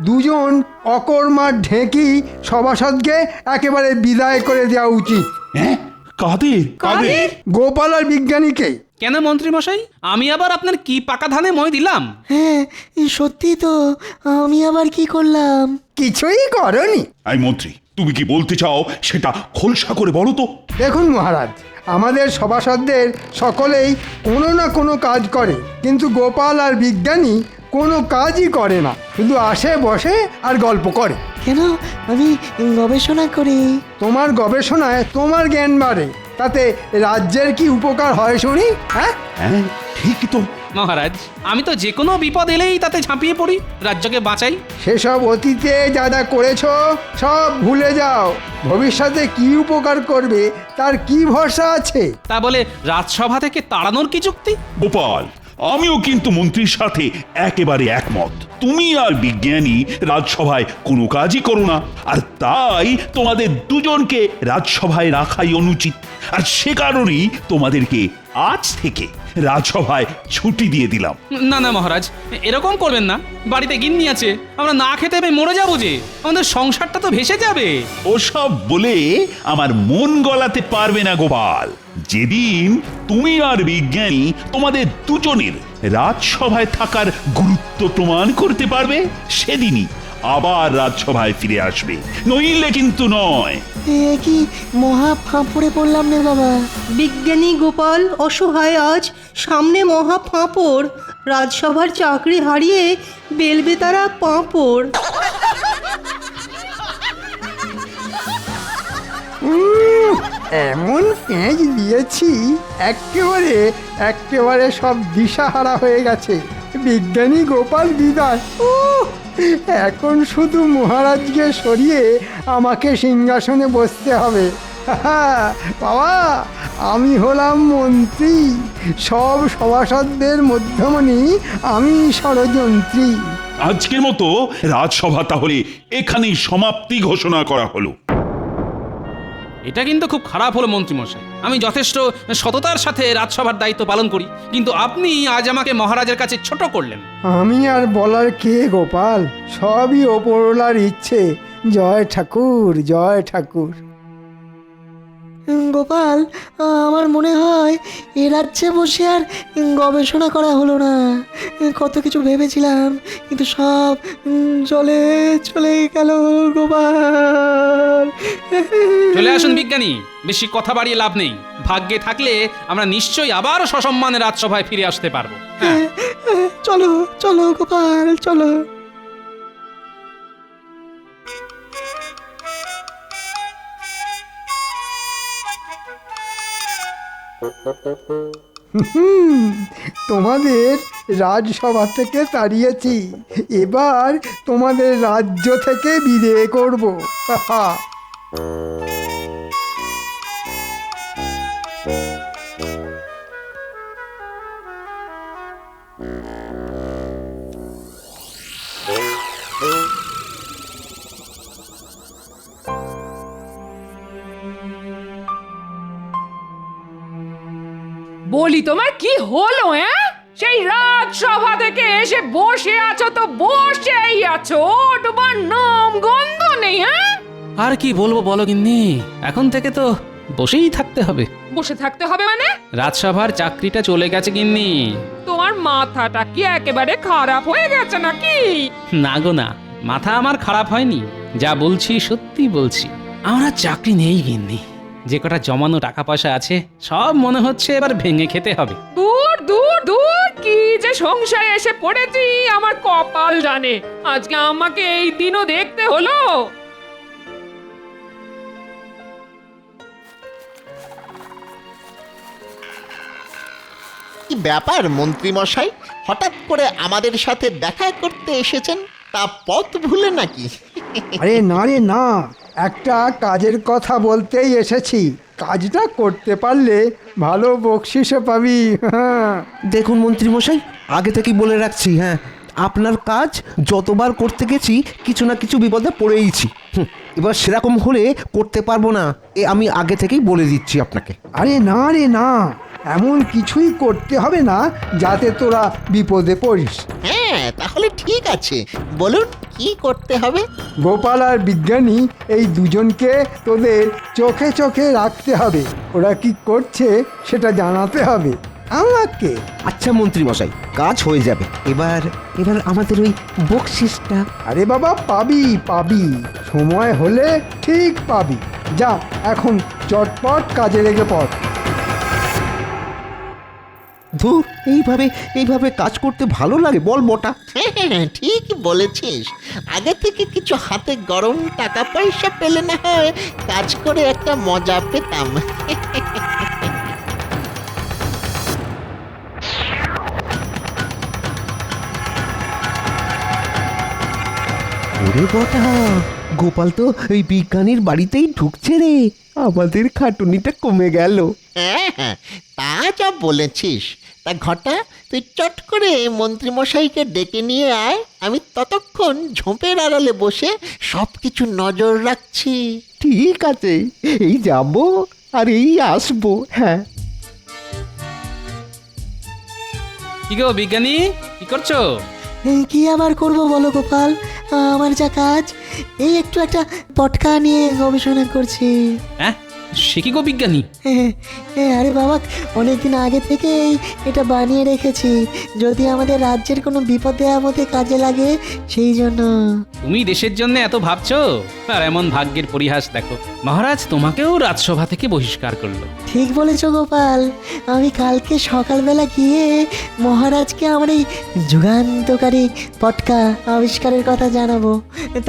2জন অকর্মা ঢেঁকি সভাসদকে একেবারে বিদায় করে দেওয়া উচিত। হ্যাঁ, কাদের? কাদের? গোপাল আর বিজ্ঞানীকে। কেন মন্ত্রী মশাই, আমি আবার আপনার কি পাকা ধানে মই দিলাম? হ্যাঁ, সত্যি তো, আমি আবার কি করলাম? কিছুই করনি। এই মন্ত্রী, তুমি কি বলতে চাও সেটা খোলসা করে বলো তো। দেখুন মহারাজ, আমাদের সভাসদদের সকলেই কোনো না কোনো কাজ করে, কিন্তু গোপাল আর বিজ্ঞানী কোনো কাজই করে না, শুধু আসে বসে আর গল্প করে। কেন? আমি গবেষণা করি। তোমার গবেষণায় তোমার জ্ঞান বাড়ে, তাতে রাজ্যের কি উপকার হয় শুনি? হ্যাঁ হ্যাঁ, ঠিক তো মহারাজ, আমি তো যে কোনো বিপদ এলেই তাতে ঝাঁপিয়ে পড়ি, রাজ্যকে বাঁচাই। সেসব অতীতে যা যা করেছো সব ভুলে যাও। ভবিষ্যতে কি উপকার করবে তার কি ভরসা আছে? তা বলে রাজসভা থেকে তাড়ানোর কি যুক্তি? গোপাল, আমিও কিন্তু মন্ত্রীর সাথে একেবারে একমত। তুমি আর বিজ্ঞানী রাজসভায় কোনো কাজই করো না, আর তাই তোমাদের দুজনকে রাজসভায় রাখাই অনুচিত। আর সে কারণেই তোমাদেরকে আজ থেকে রাজসভায় ছুটি দিয়ে দিলাম। না না মহারাজ, এরকম করবেন না। বাড়িতে গিন্নি আছে, আমরা না খেতে পেয়ে মরে যাবো যে, আমাদের সংসারটা তো ভেসে যাবে। ওসব বলে আমার মন গলাতে পারবে না গোপাল। যেদিন তুমি আর বিজ্ঞানী তোমাদের দুজনের রাজসভায় থাকার গুরুত্ব প্রমাণ করতে পারবে, সেদিনই আবার রাজসভায় ফিরে আসবে, নইলে কিন্তু নয়। এ কি মহা ফাঁপড়ে পড়লাম রে বাবা। বিজ্ঞানী গোপাল অসহায় আজ, সামনে মহা ফাঁপড়। রাজসভার চাকরি হারিয়ে বেলবেতারা পাঁপড়। এমন পেঁচ দিয়েছি একেবারে সব দিশাহারা হয়ে গেছে। বিজ্ঞানী গোপাল বিদায়। এখন শুধু মহারাজকে সরিয়ে আমাকে সিংহাসনে বসতে হবে। বাবা, আমি হলাম মন্ত্রী, সব সভাসদদের মধ্যমণি আমি ষড়যন্ত্রী। আজকের মতো রাজসভা তাহলে এখানেই সমাপ্তি ঘোষণা করা হলো। এটা কিন্তু খুব খারাপ হলো মন্ত্রীমশাই। আমি যথেষ্ট সততার সাথে রাজসভার দায়িত্ব পালন করি, কিন্তু আপনি আজ আমাকে মহারাজের কাছে ছোট করলেন। আমি আর বলার কে গোপাল, সবই ওপরওয়ালার ইচ্ছে। জয় ঠাকুর, জয় ঠাকুর। গোপাল, আমার মনে হয় এ রাজ্যে বসে আর গবেষণা করা হলো না। কত কিছু ভেবেছিলাম, কিন্তু সব জলে চলে গেল গোপাল। চলে আসুন বিজ্ঞানী, বেশি কথা বাড়িয়ে লাভ নেই। ভাগ্যে থাকলে আমরা নিশ্চয়ই আবার সসম্মানে রাজসভায় ফিরে আসতে পারবো। হ্যাঁ। চলো চলো গোপাল, চলো। তোমাদের রাজসভা থেকে তাড়িয়েছি, এবার তোমাদের রাজ্য থেকে বিদায় করব। বলি তোমার কি হলো? সেই রাজসভা থেকে এসে বসে আছো তো বসেই আছো, তোমার নাম গন্ধ নেই। আর কি বলবো বলো গিন্নি, এখন থেকে তো বসেই থাকতে হবে। বসে থাকতে হবে মানে? রাজসভার চাকরিটা চলে গেছে গিন্নি। তোমার মাথাটা কি একেবারে খারাপ হয়ে গেছে নাকি? না গো না, মাথা আমার খারাপ হয়নি, যা বলছি সত্যি বলছি। আমার চাকরি নেই গিন্নি, যে কটা জমানো টাকা পয়সা আছে সব মনে হচ্ছে এবার ভেঙে খেতে হবে। দূর দূর দূর, কি যে সংসারে এসে পড়েছি আমার কপাল জানে। আজকে আমাকে এই দিনও দেখতে হলো। কি ব্যাপার মন্ত্রী মশাই, হঠাৎ করে আমাদের সাথে দেখা করতে এসেছেন? তা পথ ভুলে নাকি? আরে না রে না, একটা কাজের কথা বলতেই এসেছি। কাজটা করতে পারলে ভালো বকশিসও পাবি। দেখুন মন্ত্রীমশাই, আগে থেকেই বলে রাখছি, হ্যাঁ, আপনার কাজ যতবার করতে গেছি কিছু না কিছু বিপদে পড়েইছি। এবার সেরকম হলে করতে পারবো না, এ আমি আগে থেকেই বলে দিচ্ছি আপনাকে। আরে না রে না, এমন কিছুই করতে হবে না যাতে তোরা বিপদে পড়িস। হ্যাঁ, তাহলে ঠিক আছে, বলুন কি করতে হবে? গোপাল আর বিজ্ঞানী এই দুজনকে তোদের চোখে চোখে রাখতে হবে। ওরা কি করছে সেটা জানাতে হবে আমাকে। আচ্ছা মন্ত্রীমশাই, কাজ হয়ে যাবে। এবার আমাদের ওই বকশিসটা। আরে বাবা, পাবি পাবি, সময় হলে ঠিক পাবি। যা এখন চটপট কাজে লেগে পড়। ধুর, এইভাবে কাজ করতে ভালো লাগে বল মোটা? হ্যাঁ, ঠিক বলেছিস। আগে থেকে কিছু হাতে গরম টাকা পয়সা পেলে না হয় কাজ করে একটা মজা পেতাম। ওরে বটা, গোপাল তো ওই বিজ্ঞানীর বাড়িতেই ঢুকছে রে, আমাদের খাটুনিটা কমে গেল। হ্যাঁ, তা যা বলেছিস। তা ঘটা, তুই চট করে মন্ত্রীমশাইকে ডেকে নিয়ে আয়, আমি ততক্ষণ ঝোপের আড়ালে বসে সব কিছু নজর রাখছি। ঠিক আছে, এই যাব আর এই আসবো। হ্যাঁ। কি গো বিজ্ঞানী, কি করছো? কি আবার করব বলো গোপাল, আমার যা কাজ, এই একটু একটা পটকা নিয়ে গবেষণা করছি। হ্যাঁ, সে কি গো বিজ্ঞানী? আরে বাবা, অনেকদিন আগে থেকেই এটা বানিয়ে রেখেছি, যদি আমাদের রাজ্যের কোনো বিপদে আপদে কাজে লাগে সেই জন্য। তুমি দেশের জন্য এত ভাবছো, আর এমন ভাগ্যের পরিহাস দেখো, মহারাজ তোমাকেও রাজসভা থেকে বহিষ্কার করলো। ঠিক বলেছ গোপাল, আমি কালকে সকালবেলা গিয়ে মহারাজকে আমার এই যুগান্তকারী পটকা আবিষ্কারের কথা জানাবো,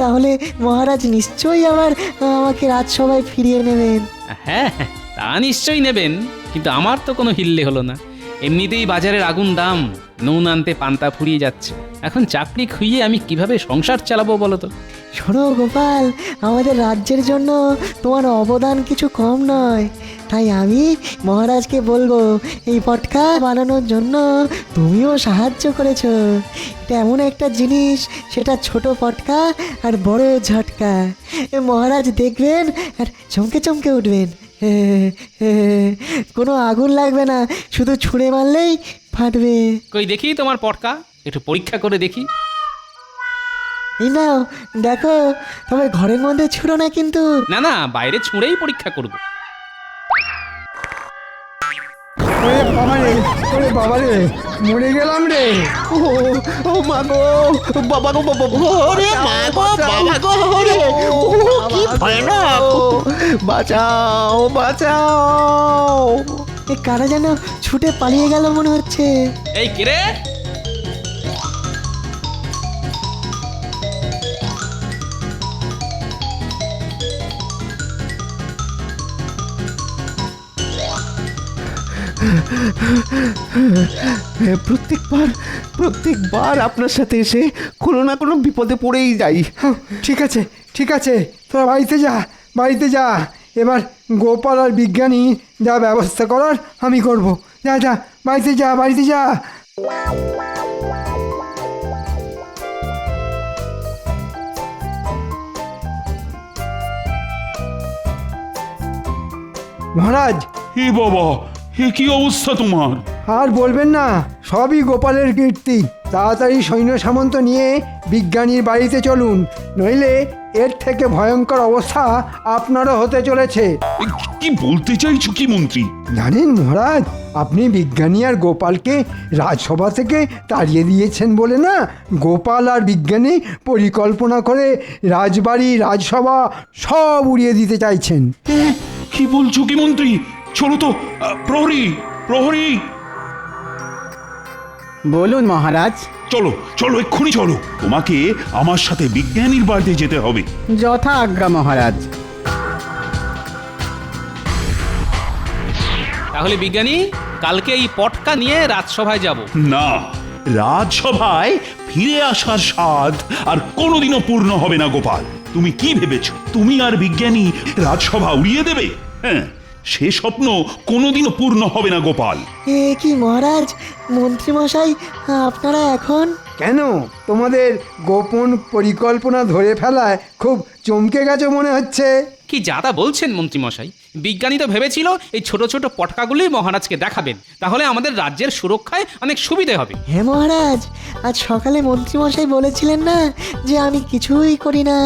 তাহলে মহারাজ নিশ্চয়ই আবার আমাকে রাজসভায় ফিরিয়ে নেবেন। হ্যাঁ হ্যাঁ, তা নিশ্চয়ই নেবেন, কিন্তু আমার তো কোনো হিল্লে হলো না। এমনিতেই বাজারের আগুন দাম, নুন আনতে পান্তা ফুরিয়ে যাচ্ছে। এখন চাকরি খুইয়ে আমি কিভাবে সংসার চালাবো বলো তো? শোনো গোপাল, আমাদের রাজ্যের জন্য তোমার অবদান কিছু কম নয়, তাই আমি মহারাজকে বলবো এই পটকা বানানোর জন্য তুমিও সাহায্য করেছো। এটা এমন একটা জিনিস, সেটা ছোট পটকা আর বড় ঝটকা, মহারাজ দেখবেন আর চমকে চমকে উঠবেন। কোনো আগুন লাগবে না, শুধু ছুঁড়ে মারলেই ফাটবে। কই দেখি তোমার পটকা, একটু পরীক্ষা করে দেখি। এই নাও দেখো, তবে ঘরের মধ্যে ছুঁড়ো না কিন্তু। না না, বাইরে ছুঁড়েই পরীক্ষা করব। ওরে বাবা রে, ওরে বাবা রে, মরে গেলাম রে। ও মা গো, বাবা গো, বাবা ওরে মা গো, বাবা গো, ওরে, কি ভয়ানক! বাঁচাও, বাঁচাও! এ কারা যেন ছুটে পালিয়ে গেল মনে হচ্ছে। এই কিরে, প্রত্যেকবার আপনার সাথে এসে কোনো না কোনো বিপদে পড়েই যাই। ঠিক আছে, ঠিক আছে, তোরা বাড়িতে যা, বাড়িতে যা। এবার গোপাল আর বিজ্ঞানী যা ব্যবস্থা করার আমি করব। যা যা, বাড়িতে যা, বাড়িতে যা। মহারাজ, হে বাবা, হে কি অবস্থা তোমার? আর বলবেন না, সবই গোপালের কীর্তি। তাড়াতাড়ি সৈন্য সামন্ত নিয়ে বিজ্ঞানীর বাড়িতে চলুন, নইলে এর থেকে ভয়ঙ্কর অবস্থা আপনারও হতে চলেছে। কি বলতে চাইছো কি মন্ত্রী? জানেন মহারাজ, আপনি বিজ্ঞানী আর গোপালকে রাজসভা থেকে তাড়িয়ে দিয়েছেন বলে না, গোপাল আর বিজ্ঞানী পরিকল্পনা করে রাজবাড়ি, রাজসভা সব উড়িয়ে দিতে চাইছেন। কি বলছো কি মন্ত্রী? চলো তো, প্রহরী, প্রহরী! বলুন মহারাজ। চলো চলো, এক্ষুনি চলো, তোমাকে আমার সাথে বিজ্ঞানীর বাড়িতে যেতে হবে। যথা আজ্ঞা মহারাজ। তাহলে বিজ্ঞানী, কালকে এই পটকা নিয়ে রাজসভায় যাব। না, রাজসভায় ফিরে আসার স্বাদ আর কোনোদিনও পূর্ণ হবে না গোপাল। তুমি কি ভেবেছো তুমি আর বিজ্ঞানী রাজসভা উড়িয়ে দেবে? হ্যাঁ, সে স্বপ্ন কোনোদিনও পূর্ণ হবে না গোপাল। এ কি মহারাজ, মন্ত্রীমশাই আপনারা এখন? কেন, তোমাদের গোপন পরিকল্পনা ধরে ফেলায় খুব চমকে গেছে মনে হচ্ছে। কি যাতা বলছেন মন্ত্রীমশাই? বিজ্ঞানী তো ভেবেছিল এই ছোট ছোট পটকাগুলি মহারাজকে দেখাবেন, তাহলে আমাদের রাজ্যের সুরক্ষায় অনেক সুবিধে হবে। হ্যাঁ মহারাজ, আজ সকালে মন্ত্রীমশাই বলেছিলেন না যে আমি কিছুই করি না,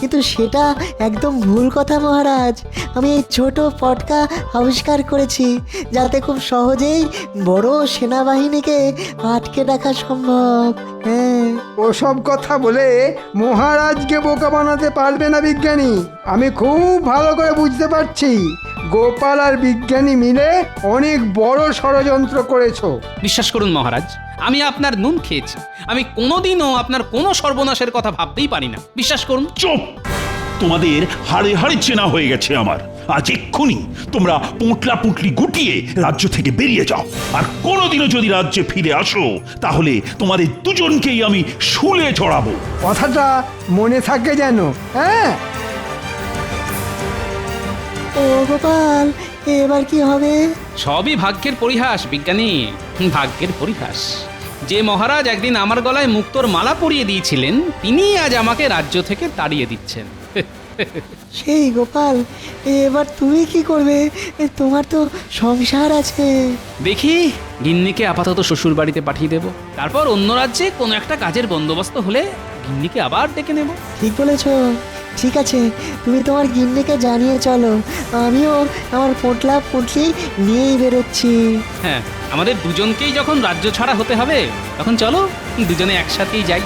কিন্তু সেটা একদম ভুল কথা মহারাজ। আমি এই ছোট পটকা আবিষ্কার করেছি, যাতে খুব সহজেই বড় সেনাবাহিনীকে আটকে রাখা সম্ভব। হ্যাঁ, ওসব কথা বলে মহারাজকে বোকা বানাতে পারবে না বিজ্ঞানী। আমি খুব ভালো করে বুঝতে পারছি, গোপাল আর বিজ্ঞানী মিলে অনেক বড় ষড়যন্ত্র করেছো। বিশ্বাস করুন মহারাজ, আমি আপনার নুন খেয়েছি, আমি কোনোদিনও আপনার কোনো সর্বনাশের কথা ভাবতেই পারি না। বিশ্বাস করুন। চুপ! তোমাদের হাড়ে হাড়ে চেনা হয়ে গেছে আমার। আজ এক্ষুনি তোমরা পোঁটলা পুঁটলি গুটিয়ে রাজ্য থেকে বেরিয়ে যাও, আর কোনোদিনও যদি রাজ্যে ফিরে আসো তাহলে তোমাদের দুজনকেই আমি শুলে চড়াবো। কথাটা মনে থাকে যেন। হ্যাঁ, ও গোপাল, এবার কি হবে? সবই ভাগ্যের পরিহাস বিজ্ঞানী, ভাগ্যের পরিহাস। যে মহারাজ একদিন আমার গলায় মুক্তোর মালা পরিয়ে দিয়েছিলেন, তিনি আজ আমাকে রাজ্য থেকে তাড়িয়ে দিচ্ছেন। সেই গোপাল, এবার তুমি কি করবে? তোমার তো সংসার আছে। দেখি গিন্নিকে আপাতত শ্বশুর বাড়িতে পাঠিয়ে দেব, তারপর অন্য রাজ্যে কোনো একটা কাজের বন্দোবস্ত হলে গিন্নিকে আবার ডেকে নেব। ঠিক বলেছ। ঠিক আছে, তুমি তোমার গিন্নিকে জানিয়ে চলো, আমিও আমার পোটলা পুটলি নিয়েই বেরোচ্ছি। হ্যাঁ, আমাদের দুজনকেই যখন রাজ্য ছাড়া হতে হবে তখন চলো দুজনে একসাথেই যাই।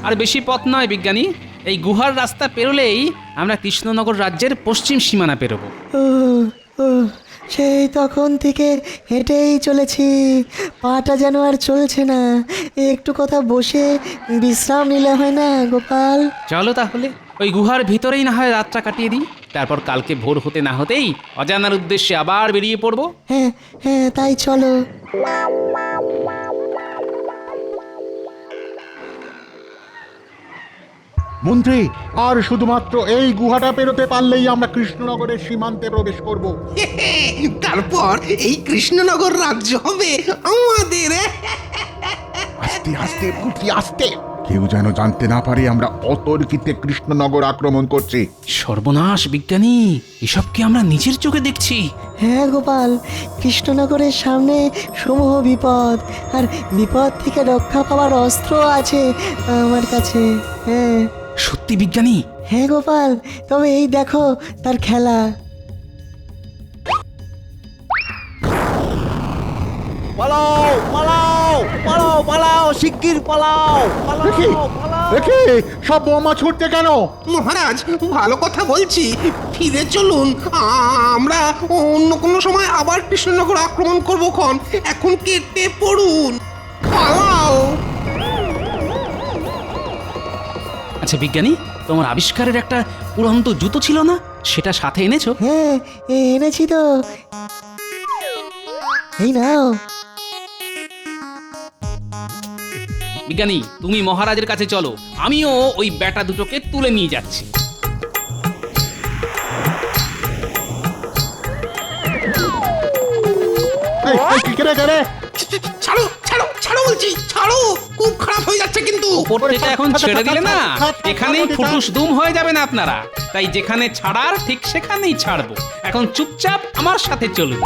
আর বেশি পথ নয় বিজ্ঞানী, এই গুহার রাস্তা পেরোলেই আমরা কৃষ্ণনগর রাজ্যের পশ্চিম সীমানা পেরোবো। ও ও, সেই তখন থেকে হেঁটেই চলেছি, পাটা যেন আর চলছে না। একটু কথা বসে বিশ্রাম নিলে হয় না গোপাল? চলো তাহলে ওই গুহার ভিতরেই না হয় রাতটা কাটিয়ে দিই, তারপর কালকে ভোর হতে না হতেই অজানার উদ্দেশ্যে আবার বেরিয়ে পড়বো। হ্যাঁ হ্যাঁ, তাই চলো। মন্ত্রী, আর শুধুমাত্র এই গুহাটা পেরোতে পারলেই আমরা কৃষ্ণনগরের সীমান্তে প্রবেশ করব। তারপর এই কৃষ্ণনগর রাজ্য হবে আমাদের। আস্তে আস্তে মন্ত্রী, আস্তে, কেউ যেন জানতে না পারে আমরা অতর্কিতে কৃষ্ণনগর আক্রমণ করছি। সর্বনাশ বিজ্ঞানী, এসব কি আমরা নিজের চোখে দেখছি? হ্যাঁ গোপাল, কৃষ্ণনগরের সামনে সমূহ বিপদ, আর বিপদ থেকে রক্ষা পাওয়ার অস্ত্র আছে আমার কাছে। হ্যাঁ সত্যি বিজ্ঞানী? হ্যাঁ গোপাল, তবে এই দেখো তার খেলা। পালাও পালাও পালাও পালাও, শিগগির পালাও দেখি সব বোমা ছুটতে কেন? মহারাজ, ভালো কথা বলছি, ফিরে চলুন। আমরা অন্য কোনো সময় আবার কৃষ্ণনগর আক্রমণ করবো খন, এখন কেটে পড়ুন, পালাও। আচ্ছা বিজ্ঞানী, তোমার আবিষ্কারের একটা উড়ন্ত জুতো ছিল না, সেটা সাথে এনেছো? হ্যাঁ এনেছি তো, এই নাও। বিজ্ঞানী, তুমি মহারাজের কাছে চলো, আমিও ওই ব্যাটা দুটোকে তুলে নিয়ে যাচ্ছি। ছাড়ো ছাড়ো ছাড়ো বলছি, ছাড়ো, খুব খারাপ হয়ে যাচ্ছে কিন্তু। ওপর থেকে এখন ছেড়ে দিলে না এখানেই ফুটুস দুম হয়ে যাবেন আপনারা, তাই যেখানে ছাড়ার ঠিক সেখানেই ছাড়বো। এখন চুপচাপ আমার সাথে চলুন।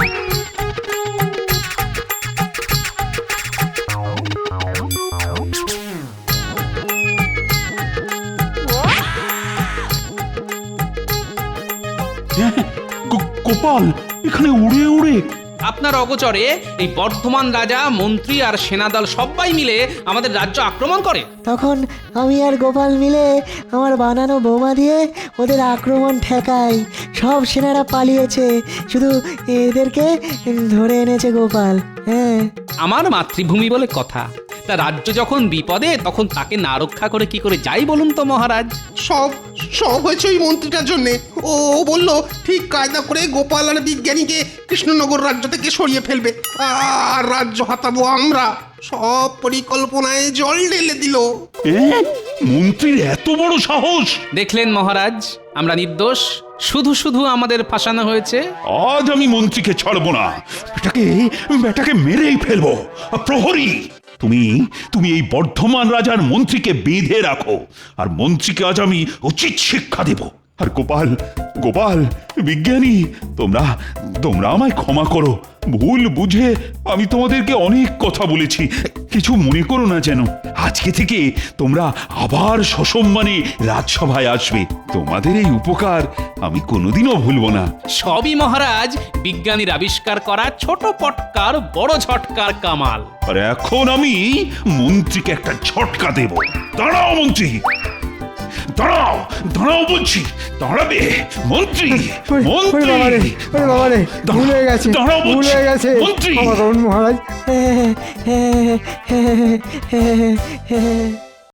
গোপাল, এখানে উড়ে উড়ে আপনার অগোচরে এই বর্ধমান রাজা, মন্ত্রী আর সেনাদল সবাই মিলে আমাদের রাজ্য আক্রমণ করে। তখন আমি আর গোপাল মিলে আমার বানানো বোমা দিয়ে ওদের আক্রমণ ঠেকাই। সব সেনারা পালিয়েছে, শুধু এদেরকে ধরে এনেছে গোপাল। হ্যাঁ, আমার মাতৃভূমি বলে কথা, তা রাজ্য যখন বিপদে তখন তাকে না রক্ষা করে কি করে যাই বলুন তো মহারাজ? সব সব হয়েছে ওই মন্ত্রীটার জন্যে। ও বলল ঠিক কায়দা করে গোপাল আর বিজ্ঞানীকে কৃষ্ণনগর রাজ্য থেকে সরিয়ে ফেলবে, আর রাজ্য হাতাবো আমরা। সব পরিকল্পনায় জল ঢেলে দিল। মন্ত্রীর এত বড় সাহস! দেখলেন মহারাজ, আমরা নির্দোষ, শুধু শুধু আমাদের ফাঁসানো হয়েছে। আজ আমি মন্ত্রীকে ছাড়বো না, বেটাকে মেরেই ফেলবো। প্রহরী, তুমি এই বর্ধমান রাজার মন্ত্রীকে বেঁধে রাখো, আর মন্ত্রীকে আজ আমি উচিত শিক্ষা দেব। আর গোপাল, বিজ্ঞানী, তোমরা আমায় ক্ষমা করো। ভুল বুঝে আমি তোমাদেরকে অনেক কথা বলেছি, কিছু মনে করো না যেন। আজকে থেকে তোমরা আবার সসম্মানে রাজসভায় আসবে। তোমাদের এই উপকার আমি কোনোদিনও ভুলবো না। সবই মহারাজ বিজ্ঞানীর আবিষ্কার করা ছোট পটকার বড় ঝটকার কামাল। আর এখন আমি মন্ত্রীকে একটা ঝটকা দেব। দাঁড়াও মন্ত্রী, দাঁড়াও বলছি, দাঁড়াবে মন্ত্রী। ভুল হয়ে গেছে, ভুল হয়ে গেছে মহারাজ।